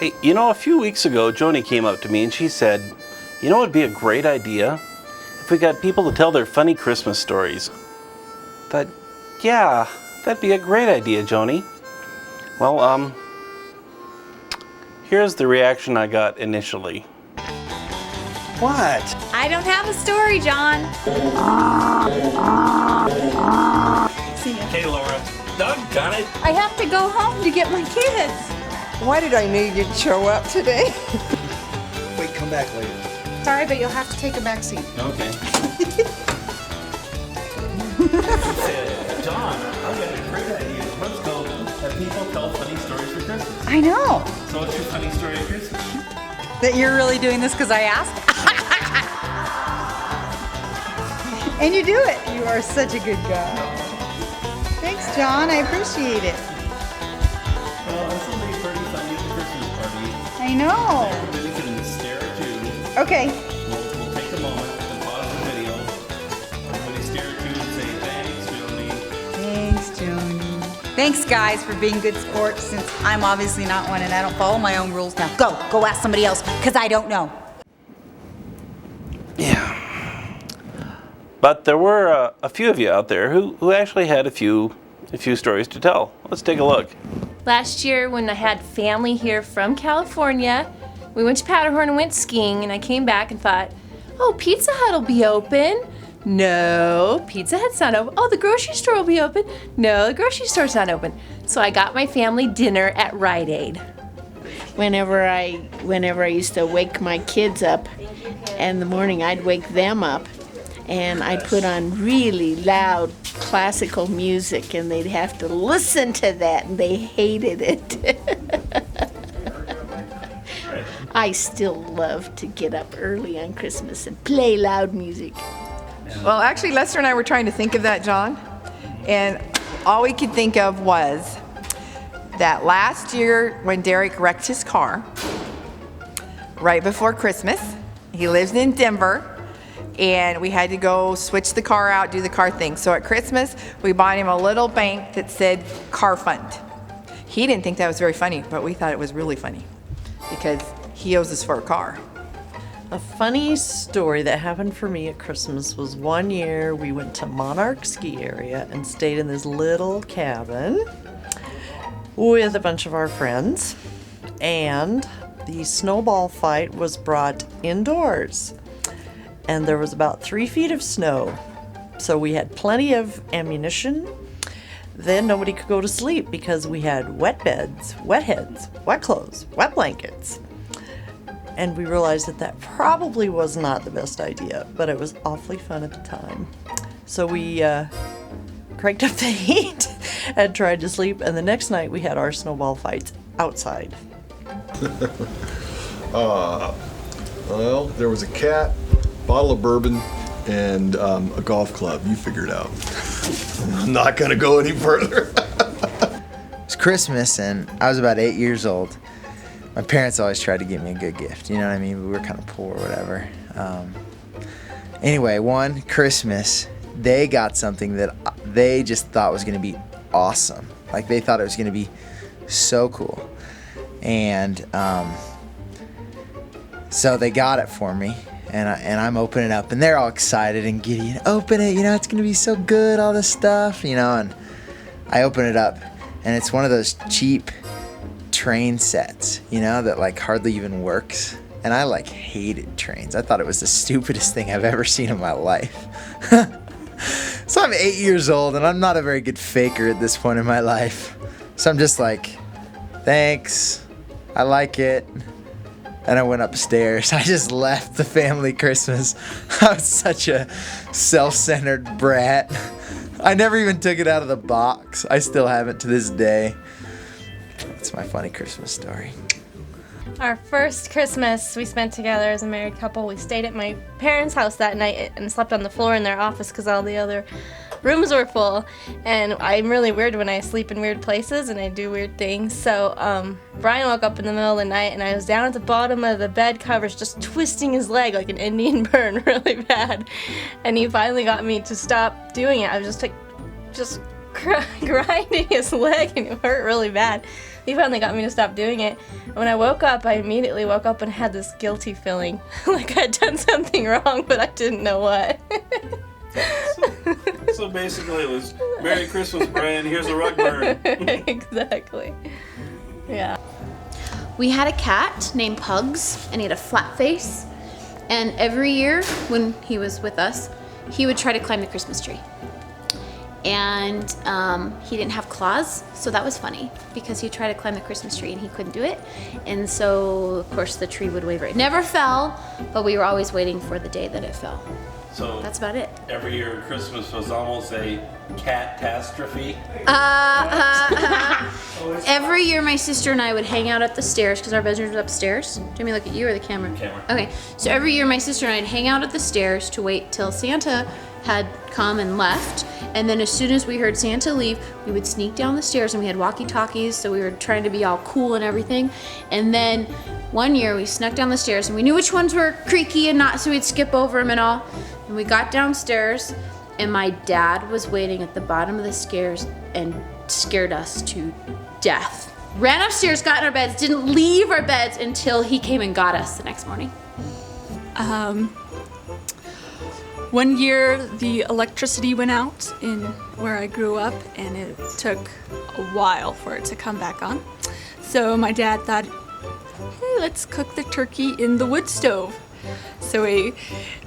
Hey, you know, a few weeks ago, Joni came up to me and she said, you know, it'd be a great idea if we got people to tell their funny Christmas stories. But, yeah, that'd be a great idea, Joni. Well, here's the reaction I got initially. What? I don't have a story, John. See ya. Hey, Laura. Doggone it. I have to go home to get my kids. Why did I know you'd show up today? Wait, come back later. Sorry, but you'll have to take a back seat. Okay. John, I've got a great idea. Let's go have people tell funny stories for Christmas. I know. So what's your funny story of Christmas? That you're really doing this because I asked? And you do it. You are such a good guy. Thanks, John. I appreciate it. Well, this will be pretty funny at the Christmas party. I know. Everybody can stare at you. Okay. We'll take a moment and pause the video. Everybody stare at you and say, thanks, Joni. Thanks, Joni. Thanks, guys, for being good sports, since I'm obviously not one and I don't follow my own rules now. Go ask somebody else, because I don't know. Yeah. But there were a few of you out there who actually had a few stories to tell. Let's take a look. Last year when I had family here from California, we went to Powderhorn and went skiing, and I came back and thought, oh, Pizza Hut will be open. No, Pizza Hut's not open. Oh, the grocery store will be open. No, the grocery store's not open. So I got my family dinner at Rite Aid. Whenever I used to wake my kids up in the morning, I'd wake them up and I'd put on really loud classical music and they'd have to listen to that and they hated it. I still love to get up early on Christmas and play loud music. Well, actually, Lester and I were trying to think of that, John, and all we could think of was that last year when Derek wrecked his car, right before Christmas, he lives in Denver, and we had to go switch the car out, do the car thing. So at Christmas, we bought him a little bank that said car fund. He didn't think that was very funny, but we thought it was really funny because he owes us for a car. A funny story that happened for me at Christmas was one year we went to Monarch Ski Area and stayed in this little cabin with a bunch of our friends, and the snowball fight was brought indoors, and there was about 3 feet of snow, so we had plenty of ammunition. Then nobody could go to sleep because we had wet beds, wet heads, wet clothes, wet blankets. And we realized that probably was not the best idea, but it was awfully fun at the time. So we cranked up the heat and tried to sleep, and the next night we had our snowball fights outside. Well, there was a cat, bottle of bourbon, and a golf club. You figure it out. I'm not gonna go any further. It's Christmas, and I was about 8 years old. My parents always tried to get me a good gift, you know what I mean? We were kind of poor or whatever. Anyway, one Christmas, they got something that they just thought was going to be awesome. Like, they thought it was going to be so cool. And so they got it for me, and I'm opening it up, and they're all excited and giddy. And open it, you know, it's going to be so good, all this stuff, you know. And I open it up, and it's one of those cheap train sets, you know, that like hardly even works. And I like hated trains. I thought it was the stupidest thing I've ever seen in my life. So I'm 8 years old and I'm not a very good faker at this point in my life. So I'm just like, thanks, I like it. And I went upstairs. I just left the family Christmas. I was such a self-centered brat. I never even took it out of the box. I still haven't to this day. It's my funny Christmas story. Our first Christmas we spent together as a married couple, we stayed at my parents' house that night and slept on the floor in their office because all the other rooms were full. And I'm really weird when I sleep in weird places and I do weird things. So Brian woke up in the middle of the night and I was down at the bottom of the bed covers just twisting his leg like an Indian burn really bad. And he finally got me to stop doing it. I was just grinding his leg and it hurt really bad. He finally got me to stop doing it. And when I woke up, I immediately woke up and had this guilty feeling. Like I'd done something wrong, but I didn't know what. So basically it was, Merry Christmas, Brian, here's a rug burn. Exactly. Yeah. We had a cat named Pugs, and he had a flat face. And every year when he was with us, he would try to climb the Christmas tree. And he didn't have claws, so that was funny because he tried to climb the Christmas tree and he couldn't do it. And so, of course, the tree would waver. It never fell, but we were always waiting for the day that it fell. So that's about it. Every year Christmas was almost a catastrophe. Every year my sister and I would hang out at the stairs because our bedroom was upstairs. Do you want me to look at you or the camera? Camera. Okay, so every year my sister and I'd hang out at the stairs to wait till Santa had come and left. And then as soon as we heard Santa leave, we would sneak down the stairs, and we had walkie-talkies, so we were trying to be all cool and everything. And then one year we snuck down the stairs and we knew which ones were creaky and not, so we'd skip over them and all. And we got downstairs and my dad was waiting at the bottom of the stairs and scared us to death. Ran upstairs, got in our beds, didn't leave our beds until he came and got us the next morning. One year the electricity went out in where I grew up, and it took a while for it to come back on. So my dad thought, hey, let's cook the turkey in the wood stove. So we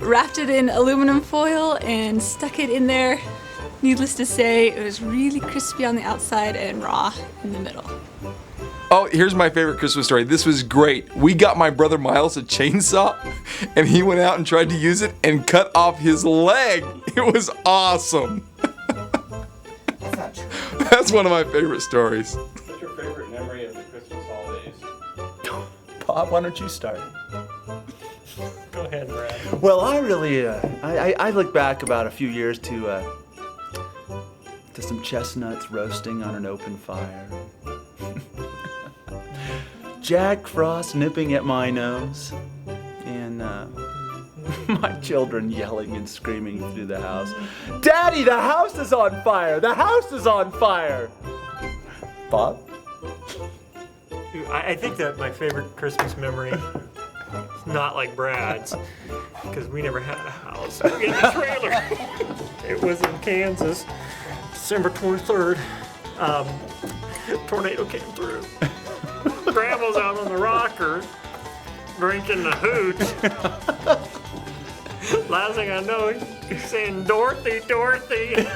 wrapped it in aluminum foil and stuck it in there. Needless to say, it was really crispy on the outside and raw in the middle. Oh, here's my favorite Christmas story. This was great. We got my brother Miles a chainsaw, and he went out and tried to use it and cut off his leg. It was awesome. That's not true. That's one of my favorite stories. What's your favorite memory of the Christmas holidays? Bob, why don't you start? Go ahead, Brad. Well, I really, I look back about a few years to some chestnuts roasting on an open fire. Jack Frost nipping at my nose, and my children yelling and screaming through the house, "Daddy, the house is on fire! The house is on fire!" Bob? I think that my favorite Christmas memory is not like Brad's, because we never had a house. We had a trailer. It was in Kansas, December 23rd. Tornado came through. Grandma's out on the rocker, drinking the hooch. Last thing I know, he's saying, "Dorothy, Dorothy,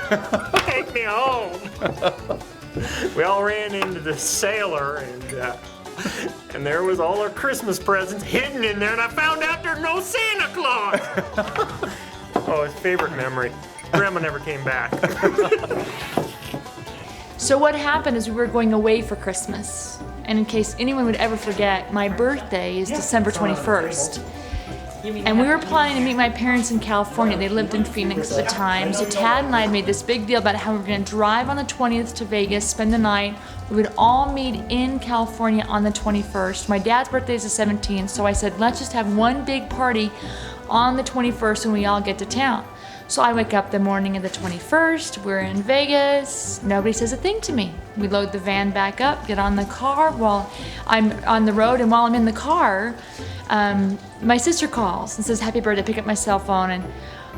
take me home." We all ran into the sailor, and there was all our Christmas presents hidden in there, and I found out there's no Santa Claus. Oh, his favorite memory. Grandma never came back. So what happened is we were going away for Christmas. And in case anyone would ever forget, my birthday is December 21st. And we were planning to meet my parents in California. They lived in Phoenix at the time. So Tad and I had made this big deal about how we were going to drive on the 20th to Vegas, spend the night. We would all meet in California on the 21st. My dad's birthday is the 17th, so I said, let's just have one big party on the 21st when we all get to town. So I wake up the morning of the 21st, we're in Vegas, nobody says a thing to me. We load the van back up, get on the car while I'm on the road, and while I'm in the car, my sister calls and says, "Happy birthday," pick up my cell phone, and,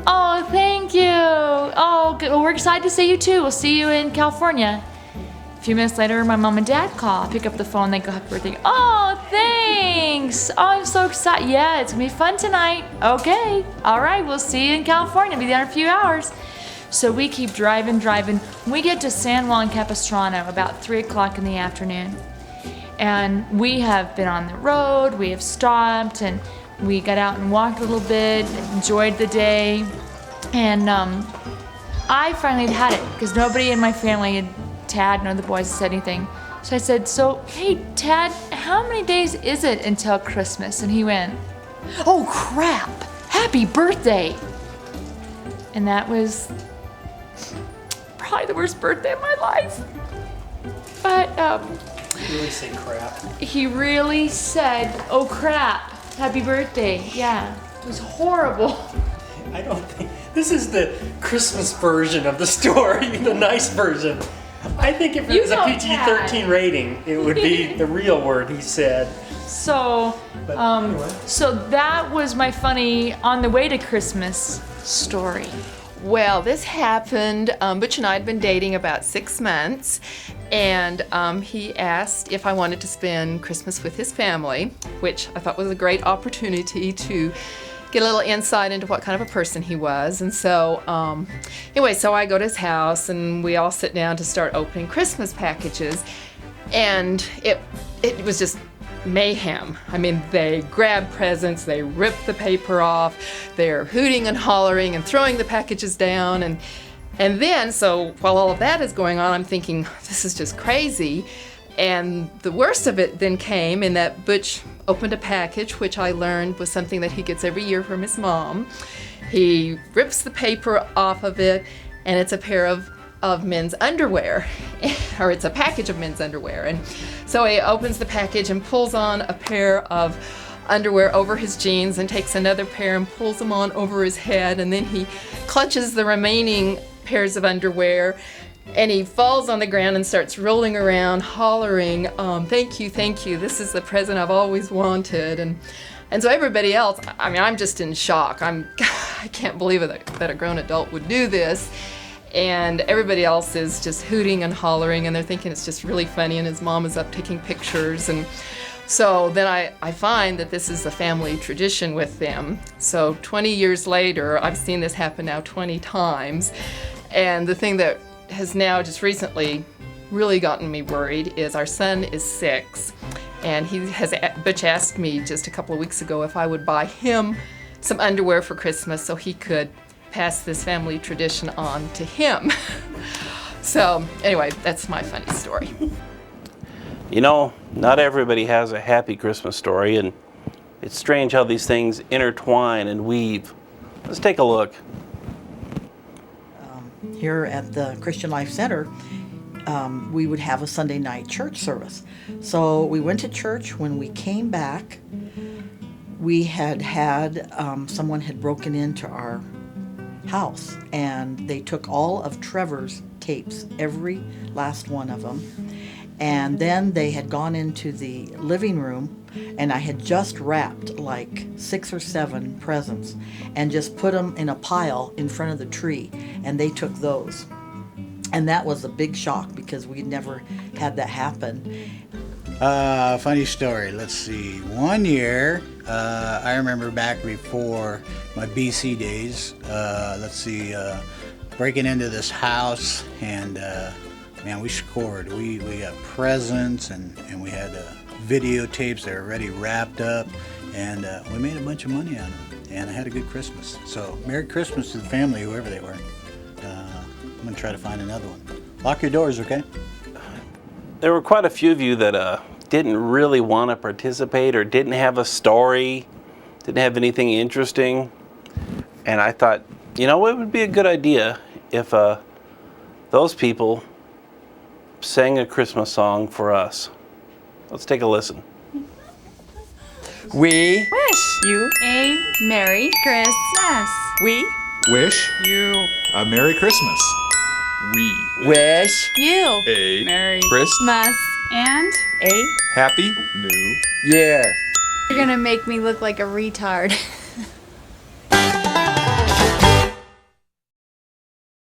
"Oh, thank you. Oh, good. Well, we're excited to see you too. We'll see you in California." A few minutes later, my mom and dad call. I pick up the phone, they go, "Happy birthday." "Oh, thanks. Oh, I'm so excited. Yeah, it's gonna be fun tonight." "Okay, all right, we'll see you in California. Be there in a few hours." So we keep driving. We get to San Juan Capistrano about 3 o'clock in the afternoon. And we have been on the road, we have stopped, and we got out and walked a little bit, enjoyed the day. And I finally had it, because nobody in my family had, Tad, none of the boys said anything. So I said, "So, hey, Tad, how many days is it until Christmas?" And he went, "Oh, crap, happy birthday." And that was probably the worst birthday of my life. But, You really say crap. he really said, "Oh, crap, happy birthday." Yeah, it was horrible. I don't think this is the Christmas version of the story, the nice version. I think if it You was a know PG-13 rating, it would be the real word he said. So, so that was my funny on the way to Christmas story. Well, this happened, Butch and I had been dating about 6 months, and he asked if I wanted to spend Christmas with his family, which I thought was a great opportunity to get a little insight into what kind of a person he was. And so, anyway, so I go to his house, and we all sit down to start opening Christmas packages, and it was just mayhem. I mean, they grab presents, they rip the paper off, they're hooting and hollering and throwing the packages down, and then, so while all of that is going on, I'm thinking, this is just crazy. And the worst of it then came in that Butch opened a package, which I learned was something that he gets every year from his mom. He rips the paper off of it, and it's a pair of men's underwear, or it's a package of men's underwear. And so he opens the package and pulls on a pair of underwear over his jeans and takes another pair and pulls them on over his head, and then he clutches the remaining pairs of underwear, and he falls on the ground and starts rolling around hollering, thank you, this is the present I've always wanted. And so everybody else, I mean, I'm just in shock. I can't believe it that a grown adult would do this. And everybody else is just hooting and hollering, and they're thinking it's just really funny, and his mom is up taking pictures. And so then I find that this is a family tradition with them. So 20 years later, I've seen this happen now 20 times. And the thing that has now just recently really gotten me worried is our son is 6, and Butch asked me just a couple of weeks ago if I would buy him some underwear for Christmas so he could pass this family tradition on to him. So anyway, that's my funny story. You know, not everybody has a happy Christmas story, and it's strange how these things intertwine and weave. Let's take a look. Here at the Christian Life Center, we would have a Sunday night church service. So we went to church. When we came back, we had someone had broken into our house, and they took all of Trevor's tapes, every last one of them. And then they had gone into the living room, and I had just wrapped like 6 or 7 presents and just put them in a pile in front of the tree, and they took those. And that was a big shock because we'd never had that happen. Funny story. Let's see. One year, I remember back before my BC days, breaking into this house, and man, we scored. We got presents, and we had videotapes that were already wrapped up, and we made a bunch of money on them, and I had a good Christmas. So Merry Christmas to the family, whoever they were. I'm going to try to find another one. Lock your doors, okay? There were quite a few of you that didn't really want to participate or didn't have a story, didn't have anything interesting. And I thought, you know, it would be a good idea if those people sang a Christmas song for us. Let's take a listen. We wish you a Merry Christmas. We wish you a Merry Christmas. We wish you a Merry Christmas and a Happy New Year. You're gonna make me look like a retard.